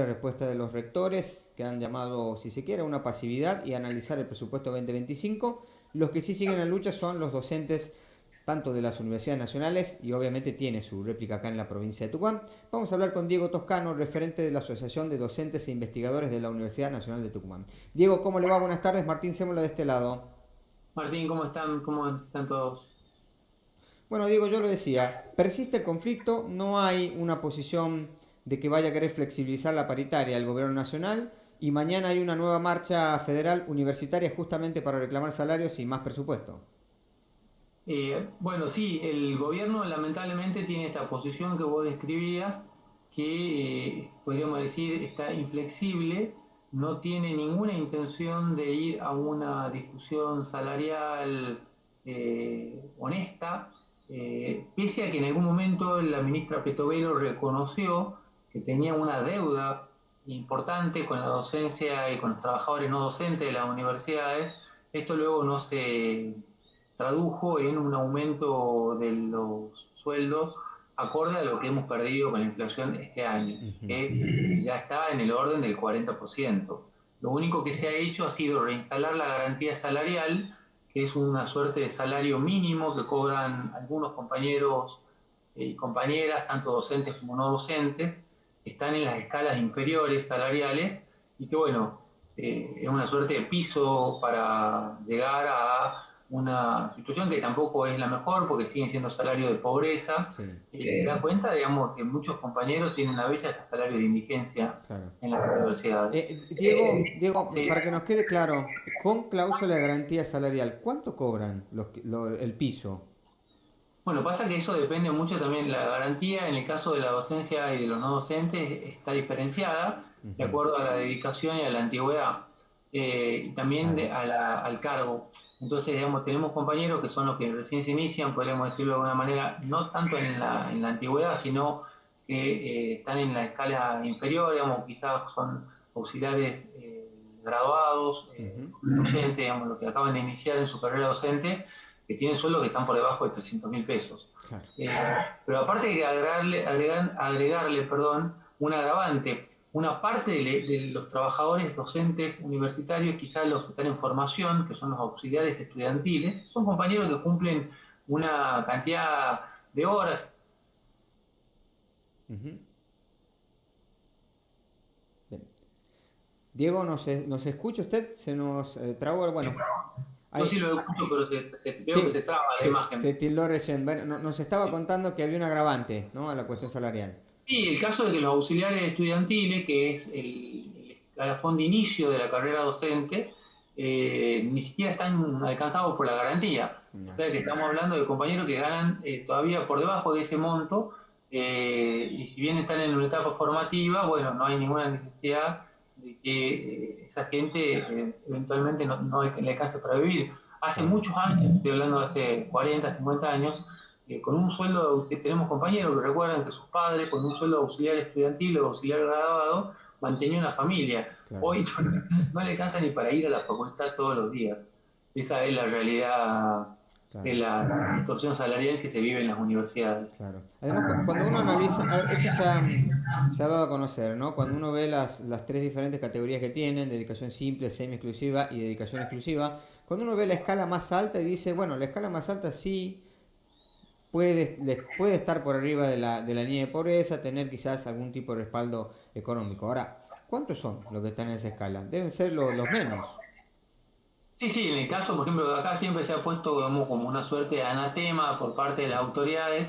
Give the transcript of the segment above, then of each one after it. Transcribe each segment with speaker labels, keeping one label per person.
Speaker 1: la respuesta de los rectores que han llamado, si se quiere, a una pasividad y a analizar el presupuesto 2025. Los que sí siguen en lucha son los docentes tanto de las universidades nacionales y obviamente tiene su réplica acá en la provincia de Tucumán. Vamos a hablar con Diego Toscano, referente de la Asociación de Docentes e Investigadores de la Universidad Nacional de Tucumán. Diego, ¿cómo le va? Buenas tardes. Martín Cémola de este lado.
Speaker 2: Martín, ¿cómo están? ¿Cómo están todos?
Speaker 1: Bueno, Diego, yo lo decía, persiste el conflicto, no hay una posición de que vaya a querer flexibilizar la paritaria el gobierno nacional y mañana hay una nueva marcha federal universitaria justamente para reclamar salarios y más presupuesto.
Speaker 2: Bueno, sí, el gobierno lamentablemente tiene esta posición que vos describías, que podríamos decir está inflexible, no tiene ninguna intención de ir a una discusión salarial honesta, pese a que en algún momento la ministra Petovelo reconoció que tenía una deuda importante con la docencia y con los trabajadores no docentes de las universidades. Esto luego no se tradujo en un aumento de los sueldos acorde a lo que hemos perdido con la inflación este año,
Speaker 1: Ujú.
Speaker 2: que ya está en el orden del 40%. Lo único que se ha hecho ha sido reinstalar la garantía salarial, que es una suerte de salario mínimo que cobran algunos compañeros y compañeras, tanto docentes como no docentes, que están en las escalas inferiores salariales y que, bueno, es una suerte de piso para llegar a una situación que tampoco es la mejor porque siguen siendo salarios de pobreza.
Speaker 1: Sí,
Speaker 2: Y te das cuenta, digamos, que muchos compañeros tienen a veces hasta salario de indigencia
Speaker 1: claro.
Speaker 2: en las universidades.
Speaker 1: Diego,
Speaker 2: Sí.
Speaker 1: para que nos quede claro, con cláusula de garantía salarial, ¿cuánto cobran el piso?
Speaker 2: Bueno, pasa que eso depende mucho también. La garantía en el caso de la docencia y de los no docentes está diferenciada de
Speaker 1: Ujú.
Speaker 2: acuerdo a la dedicación y a la antigüedad, y también
Speaker 1: Claro.
Speaker 2: al cargo. Entonces, digamos, tenemos compañeros que son los que recién se inician, podríamos decirlo de alguna manera, no tanto en la antigüedad, sino que están en la escala inferior, digamos, quizás son auxiliares graduados,
Speaker 1: Ujú.
Speaker 2: docentes, digamos, los que acaban de iniciar en su carrera docente que tienen sueldos que están por debajo de 300.000 pesos.
Speaker 1: Claro.
Speaker 2: Eh, pero aparte hay que agregarle un agravante. Una parte de los trabajadores docentes universitarios, quizás los que están en formación, que son los auxiliares estudiantiles, son compañeros que cumplen una cantidad de horas.
Speaker 1: Ujú. Bien. Diego, ¿nos escucha usted? Se nos trabó, bueno,
Speaker 2: Yo sí
Speaker 1: ahí,
Speaker 2: lo escucho, pero veo que se
Speaker 1: sí,
Speaker 2: traba la
Speaker 1: se
Speaker 2: imagen.
Speaker 1: tildó recién. Bueno, nos estaba contando que había un agravante, ¿no? A la cuestión salarial.
Speaker 2: Sí, el caso de que los auxiliares estudiantiles, que es el escalafón de inicio de la carrera docente, ni siquiera están alcanzados por la garantía. O
Speaker 1: No.
Speaker 2: sea que estamos hablando de compañeros que ganan todavía por debajo de ese monto, y si bien están en una etapa formativa, bueno, no hay ninguna necesidad de que esa gente eventualmente no le alcance para vivir. Hace
Speaker 1: Claro.
Speaker 2: muchos años, estoy hablando de hace 40, 50 años, con un sueldo, tenemos compañeros que recuerdan que sus padres, con un sueldo auxiliar estudiantil o auxiliar graduado, mantenían una familia.
Speaker 1: Claro.
Speaker 2: Hoy no le alcanza ni para ir a la facultad todos los días. Esa es la realidad de
Speaker 1: Claro.
Speaker 2: la distorsión salarial que se vive en las universidades.
Speaker 1: Claro. Además, cuando uno analiza, a ver, esto se ha dado a conocer, ¿no? Cuando uno ve las tres diferentes categorías que tienen, dedicación simple, semi-exclusiva y dedicación exclusiva, cuando uno ve la escala más alta y dice, bueno, la escala más alta sí puede estar por arriba de la línea de pobreza, tener quizás algún tipo de respaldo económico. Ahora, ¿cuántos son los que están en esa escala? Deben ser los menos.
Speaker 2: Sí, sí, en el caso, por ejemplo, de acá siempre se ha puesto como una suerte de anatema por parte de las autoridades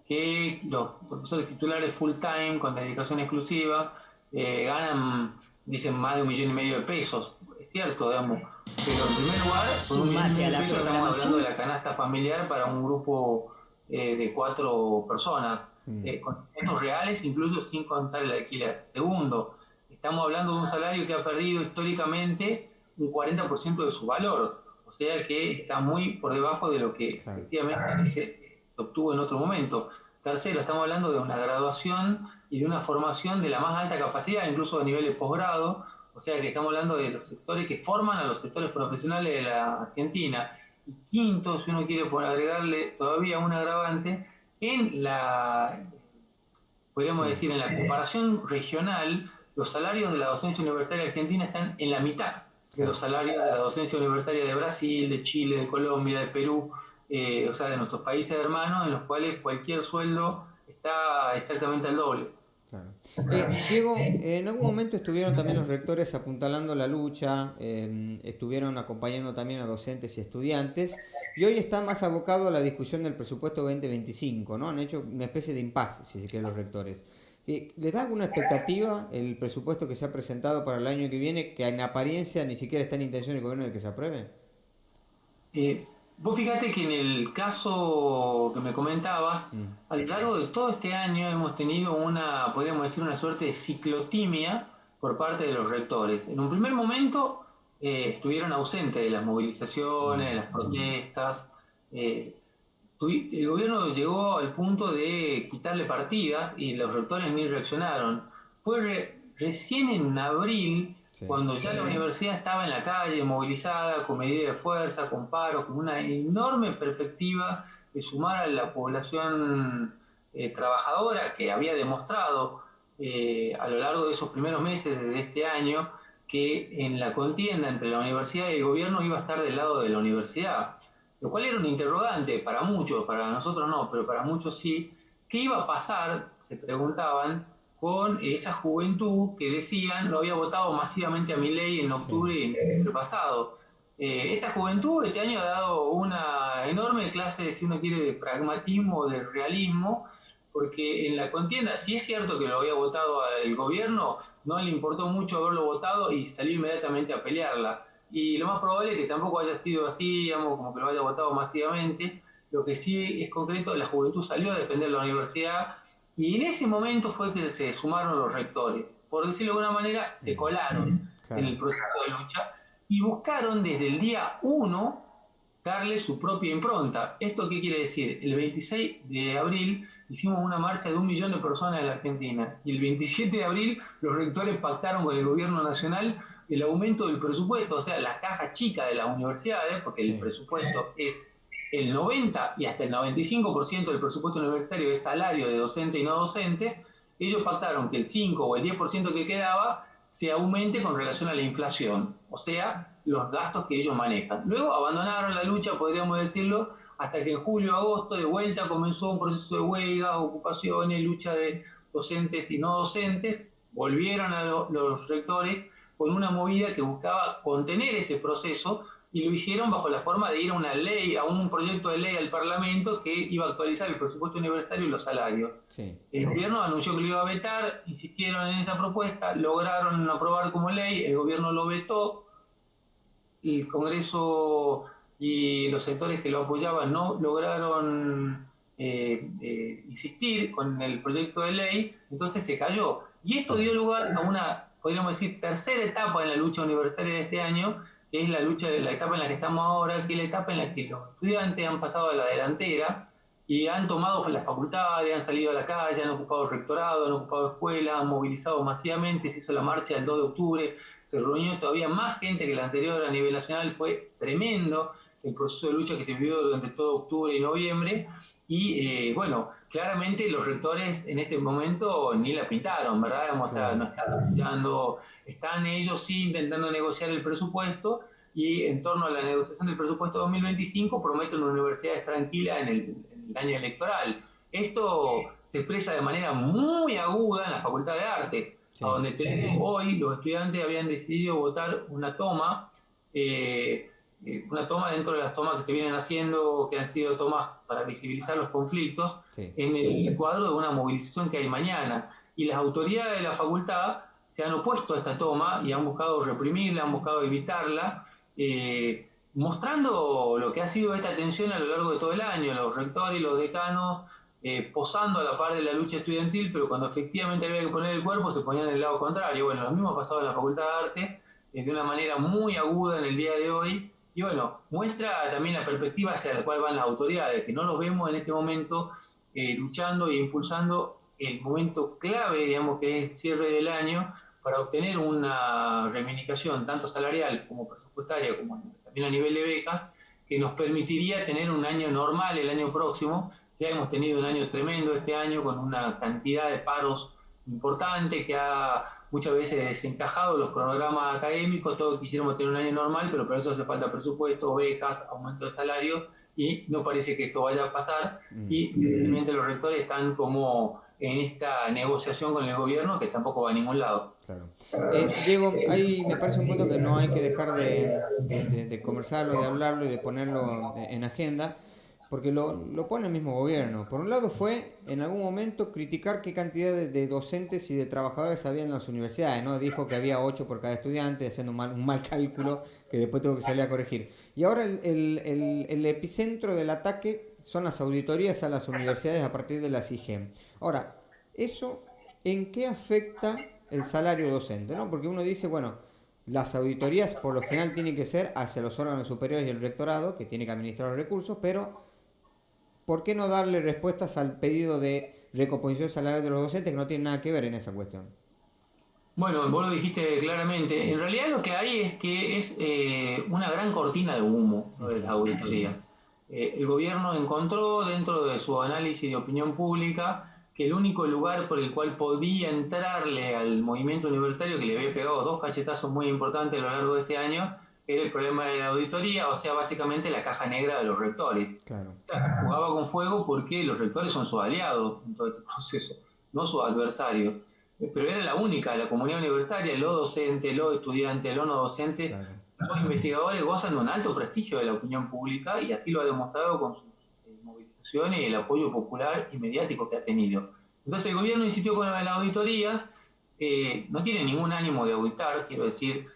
Speaker 2: que los profesores titulares full time con dedicación exclusiva ganan, dicen, más de 1,5 millones de pesos. Es cierto, digamos, pero en primer lugar, con un millón y
Speaker 3: Sumate a
Speaker 2: medio de
Speaker 3: la
Speaker 2: pesos estamos hablando de
Speaker 3: programación.
Speaker 2: la canasta familiar para un grupo de 4 personas,
Speaker 1: Mm.
Speaker 2: con estos reales, incluso sin contar el alquiler. Segundo, estamos hablando de un salario que ha perdido históricamente un 40% de su valor, o sea que está muy por debajo de lo que
Speaker 1: Claro.
Speaker 2: efectivamente se obtuvo en otro momento. Tercero, estamos hablando de una graduación y de una formación de la más alta capacidad, incluso de nivel de posgrado, o sea que estamos hablando de los sectores que forman a los sectores profesionales de la Argentina. Y quinto, si uno quiere agregarle todavía un agravante, en la, podríamos
Speaker 1: Sí.
Speaker 2: decir, en la comparación regional, los salarios de la docencia universitaria argentina están en la mitad de los salarios de la docencia universitaria de Brasil, de Chile, de Colombia, de Perú, o sea, de nuestros países hermanos, en los cuales cualquier sueldo está exactamente al doble.
Speaker 1: Claro. Diego, en algún momento estuvieron también los rectores apuntalando la lucha, estuvieron acompañando también a docentes y estudiantes, y hoy están más abocados a la discusión del presupuesto 2025, ¿no? Han hecho una especie de impasse, si se quiere, los rectores. ¿Les da alguna expectativa el presupuesto que se ha presentado para el año que viene, que en apariencia ni siquiera está en intención del gobierno de que se apruebe?
Speaker 2: Vos fíjate que en el caso que me comentabas,
Speaker 1: Mm,
Speaker 2: a lo largo de todo este año hemos tenido una, podríamos decir, una suerte de ciclotimia por parte de los rectores. En un primer momento estuvieron ausentes de las movilizaciones, de
Speaker 1: mm,
Speaker 2: las protestas. eh, el gobierno llegó al punto de quitarle partidas y los rectores ni reaccionaron. Fue recién en abril,
Speaker 1: sí,
Speaker 2: cuando ya la universidad estaba en la calle, movilizada, con medidas de fuerza, con paros, con una enorme perspectiva de sumar a la población trabajadora que había demostrado a lo largo de esos primeros meses de este año que en la contienda entre la universidad y el gobierno iba a estar del lado de la universidad, lo cual era un interrogante para muchos, para nosotros no, pero para muchos sí. ¿Qué iba a pasar, se preguntaban, con esa juventud que decían lo había votado masivamente a Milei en octubre
Speaker 1: sí,
Speaker 2: del pasado? Esta juventud este año ha dado una enorme clase, si uno quiere, de pragmatismo, de realismo, porque en la contienda, si es cierto que lo había votado el gobierno, no le importó mucho haberlo votado y salió inmediatamente a pelearla. Y lo más probable es que tampoco haya sido así, digamos, como que lo haya votado masivamente. Lo que sí es concreto, la juventud salió a defender la universidad y en ese momento fue que se sumaron los rectores. Por decirlo de alguna manera, se
Speaker 1: mm,
Speaker 2: colaron en
Speaker 1: claro,
Speaker 2: el proceso de lucha y buscaron desde el día uno darle su propia impronta. ¿Esto qué quiere decir? El 26 de abril hicimos una marcha de 1 millón de personas en la Argentina y el 27 de abril los rectores pactaron con el gobierno nacional el aumento del presupuesto, o sea, la caja chica de las universidades, porque el
Speaker 1: sí,
Speaker 2: presupuesto es el 90 y hasta el 95% del presupuesto universitario es salario de docentes y no docentes. Ellos pactaron que el 5 o el 10% que quedaba se aumente con relación a la inflación, o sea, los gastos que ellos manejan. Luego abandonaron la lucha, podríamos decirlo, hasta que en julio, agosto, de vuelta comenzó un proceso de huelgas, ocupaciones, lucha de docentes y no docentes. Volvieron a los rectores con una movida que buscaba contener este proceso y lo hicieron bajo la forma de ir a una ley, a un proyecto de ley al Parlamento que iba a actualizar el presupuesto universitario y los salarios.
Speaker 1: sí,
Speaker 2: El gobierno anunció que lo iba a vetar, insistieron en esa propuesta, lograron aprobar como ley, el gobierno lo vetó, el Congreso y los sectores que lo apoyaban no lograron insistir con el proyecto de ley, entonces se cayó. Y esto dio
Speaker 1: claro.
Speaker 2: lugar a una, podríamos decir, tercera etapa en la lucha universitaria de este año, que es la lucha, la etapa en la que estamos ahora, que es la etapa en la que los estudiantes han pasado a la delantera y han tomado las facultades, han salido a la calle, han ocupado el rectorado, han ocupado escuelas, han movilizado masivamente, se hizo la marcha del 2 de octubre, se reunió todavía más gente que la anterior a nivel nacional, fue tremendo el proceso de lucha que se vivió durante todo octubre y noviembre, y bueno, claramente los rectores en este momento ni la pintaron, ¿verdad? No
Speaker 1: Claro.
Speaker 2: están apoyando, están ellos sí intentando negociar el presupuesto, y en torno a la negociación del presupuesto 2025 prometen universidades tranquilas en el año electoral. Esto se expresa de manera muy aguda en la Facultad de Arte, a
Speaker 1: Sí,
Speaker 2: donde hoy los estudiantes habían decidido votar eh, una toma dentro de las tomas que se vienen haciendo, que han sido tomas para visibilizar los conflictos,
Speaker 1: sí,
Speaker 2: en el cuadro de una movilización que hay mañana. Y las autoridades de la facultad se han opuesto a esta toma y han buscado reprimirla, han buscado evitarla, mostrando lo que ha sido esta tensión a lo largo de todo el año, los rectores y los decanos posando a la par de la lucha estudiantil, pero cuando efectivamente había que poner el cuerpo se ponían del lado contrario. Bueno, lo mismo ha pasado en la Facultad de Arte, de una manera muy aguda en el día de hoy, y bueno, muestra también la perspectiva hacia la cual van las autoridades, que no los vemos en este momento luchando e impulsando el momento clave, digamos, que es el cierre del año, para obtener una reivindicación tanto salarial como presupuestaria, como también a nivel de becas, que nos permitiría tener un año normal el año próximo. Ya hemos tenido un año tremendo este año con una cantidad de paros importante que ha muchas veces desencajados los cronogramas académicos, todos quisiéramos tener un año normal, pero para eso hace falta presupuesto, becas, aumento de salario, y no parece que esto vaya a pasar, y evidentemente los rectores están como en esta negociación con el gobierno que tampoco va a ningún lado.
Speaker 1: Claro. Diego, ahí me parece un punto que no hay que dejar de conversarlo, de hablarlo y de ponerlo en agenda, porque lo pone el mismo gobierno. Por un lado fue en algún momento criticar qué cantidad de docentes y de trabajadores había en las universidades, ¿no? Dijo que había 8 por cada estudiante, haciendo un mal cálculo que después tuvo que salir a corregir. Y ahora el epicentro del ataque son las auditorías a las universidades a partir de la SIGEM. Ahora, ¿eso en qué afecta el salario docente? ¿No? Porque uno dice, bueno, las auditorías por lo general tienen que ser hacia los órganos superiores y el rectorado, que tiene que administrar los recursos, pero ¿por qué no darle respuestas al pedido de recomposición salarial de los docentes que no tiene nada que ver en esa cuestión?
Speaker 2: Bueno, vos lo dijiste claramente. En realidad lo que hay es que es una gran cortina de humo lo de las auditorías. El gobierno encontró dentro de su análisis de opinión pública que el único lugar por el cual podía entrarle al movimiento universitario, que le había pegado dos cachetazos muy importantes a lo largo de este año, era el problema de la auditoría, o sea, básicamente la caja negra de los rectores.
Speaker 1: Claro.
Speaker 2: O sea, jugaba con fuego porque los rectores son sus aliados en todo este proceso, no sus adversarios. Pero era la única, la comunidad universitaria, los docentes, los estudiantes, los no docentes,
Speaker 1: Claro.
Speaker 2: los investigadores gozan de un alto prestigio de la opinión pública y así lo ha demostrado con sus movilizaciones y el apoyo popular y mediático que ha tenido. Entonces el gobierno insistió con las auditorías, no tiene ningún ánimo de auditar, quiero decir,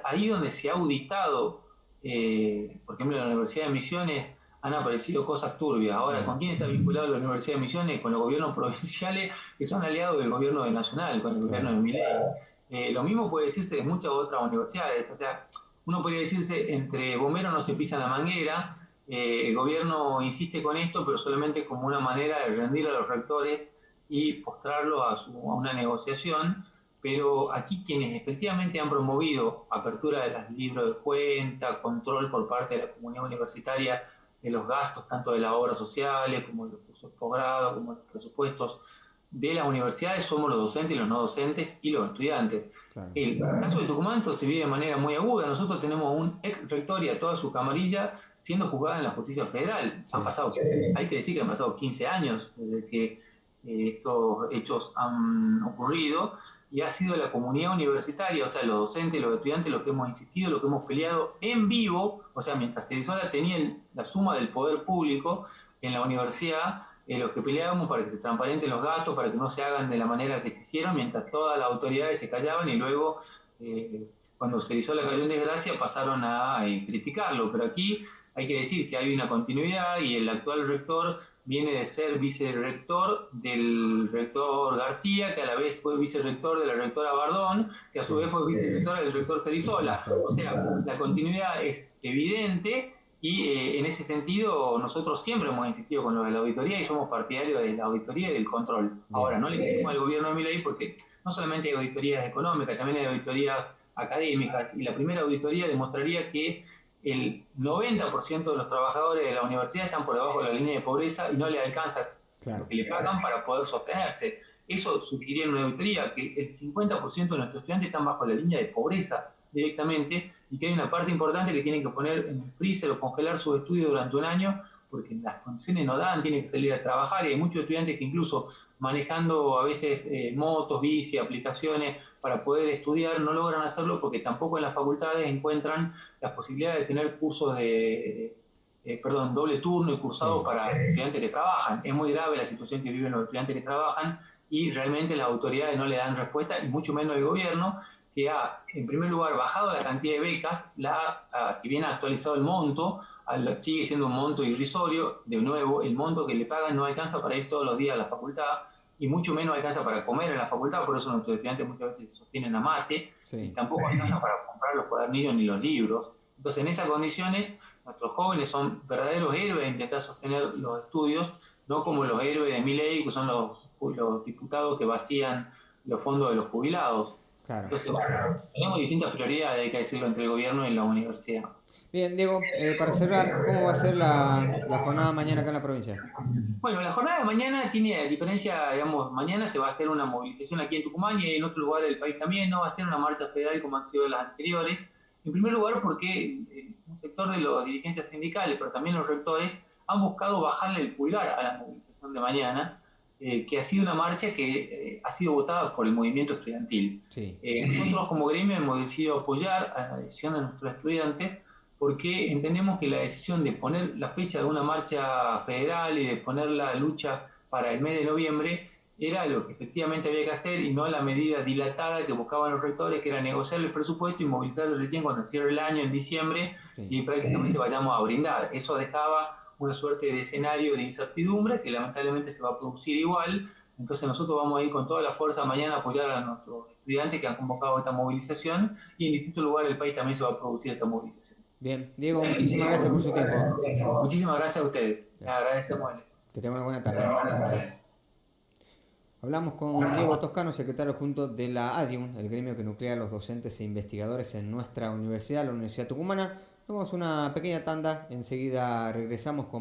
Speaker 2: ahí donde se ha auditado, por ejemplo en la Universidad de Misiones, han aparecido cosas turbias. Ahora, ¿con quién está vinculado la Universidad de Misiones? Con los gobiernos provinciales que son aliados del gobierno nacional, con el gobierno de Milei. Lo mismo puede decirse de muchas otras universidades. O sea, uno podría decirse, entre bomberos no se pisa la manguera, el gobierno insiste con esto, pero solamente como una manera de rendir a los rectores y postrarlos a una negociación. Pero aquí quienes efectivamente han promovido apertura de los libros de cuenta, control por parte de la comunidad universitaria de los gastos, tanto de las obras sociales, como de los cursos de posgrado, como de los presupuestos de las universidades, somos los docentes y los no docentes y los estudiantes.
Speaker 1: Claro.
Speaker 2: El caso de Tucumán se vive de manera muy aguda. Nosotros tenemos un ex rector y a toda su camarilla siendo juzgada en la justicia federal.
Speaker 1: Sí.
Speaker 2: Han pasado, hay que decir que han pasado 15 años desde que estos hechos han ocurrido, y ha sido la comunidad universitaria, o sea, los docentes, los estudiantes, los que hemos insistido, los que hemos peleado en vivo, o sea, mientras Cerizola tenía la suma del poder público en la universidad, los que peleábamos para que se transparenten los gastos, para que no se hagan de la manera que se hicieron, mientras todas las autoridades se callaban y luego, cuando Cerizola cayó en desgracia, pasaron a criticarlo. Pero aquí hay que decir que hay una continuidad y el actual rector viene de ser vicerrector del rector García, que a la vez fue vicerrector de la rectora Bardón, que a su vez fue vicerrectora del rector Cerizola. O sea, la continuidad es evidente y en ese sentido nosotros siempre hemos insistido con lo de la auditoría y somos partidarios de la auditoría y del control. Ahora, no le queremos al gobierno de Milei porque no solamente hay auditorías económicas, también hay auditorías académicas, y la primera auditoría demostraría que el 90% de los trabajadores de la universidad están por debajo de la línea de pobreza y no les alcanza lo que le pagan para poder sostenerse. Eso sugeriría en una auditoría que el 50% de nuestros estudiantes están bajo la línea de pobreza directamente y que hay una parte importante que tienen que poner en el freezer o congelar sus estudios durante un año porque las condiciones no dan, tienen que salir a trabajar, y hay muchos estudiantes que incluso manejando a veces motos, bici, aplicaciones para poder estudiar, no logran hacerlo porque tampoco en las facultades encuentran las posibilidades de tener cursos doble turno y cursados para estudiantes que trabajan. Es muy grave la situación que viven los estudiantes que trabajan y realmente las autoridades no le dan respuesta, y mucho menos el gobierno, que ha, en primer lugar, bajado la cantidad de becas, si bien ha actualizado el monto, sigue siendo un monto irrisorio. De nuevo, el monto que le pagan no alcanza para ir todos los días a la facultad, y mucho menos alcanza para comer en la facultad, por eso nuestros estudiantes muchas veces sostienen a mate, y tampoco alcanza para comprar los cuadernillos ni los libros. Entonces, en esas condiciones, nuestros jóvenes son verdaderos héroes de intentar sostener los estudios, no como los héroes de Milei, que son los diputados que vacían los fondos de los jubilados.
Speaker 1: Claro.
Speaker 2: Entonces, tenemos distintas prioridades, hay que decirlo, entre el gobierno y la universidad.
Speaker 1: Bien, Diego, para cerrar, ¿cómo va a ser la jornada mañana acá en la provincia?
Speaker 2: Bueno, la jornada de mañana tiene diferencia, digamos, mañana se va a hacer una movilización aquí en Tucumán y en otro lugar del país también, no va a ser una marcha federal como han sido las anteriores. En primer lugar, porque un sector de las dirigencias sindicales, pero también los rectores, han buscado bajarle el pulgar a la movilización de mañana, que ha sido una marcha que ha sido votada por el movimiento estudiantil.
Speaker 1: Sí,
Speaker 2: Nosotros como gremio hemos decidido apoyar a la decisión de nuestros estudiantes porque entendemos que la decisión de poner la fecha de una marcha federal y de poner la lucha para el mes de noviembre era lo que efectivamente había que hacer y no la medida dilatada que buscaban los rectores, que era negociar el presupuesto y movilizarlo recién cuando cierre el año en diciembre
Speaker 1: sí.
Speaker 2: y prácticamente vayamos a brindar. Eso dejaba una suerte de escenario de incertidumbre que lamentablemente se va a producir igual. Entonces nosotros vamos a ir con toda la fuerza mañana a apoyar a nuestros estudiantes que han convocado esta movilización y en distintos lugares del país también se va a producir esta movilización.
Speaker 1: Bien, Diego, muchísimas gracias por su tiempo.
Speaker 2: Muchísimas gracias a ustedes. Les
Speaker 1: Bien,
Speaker 2: agradecemos el
Speaker 1: que tenga una buena tarde. Hablamos con Diego Toscano, secretario adjunto de la ADIUN, el gremio que nuclea a los docentes e investigadores en nuestra universidad, la Universidad Tucumana. Tomamos una pequeña tanda, enseguida regresamos con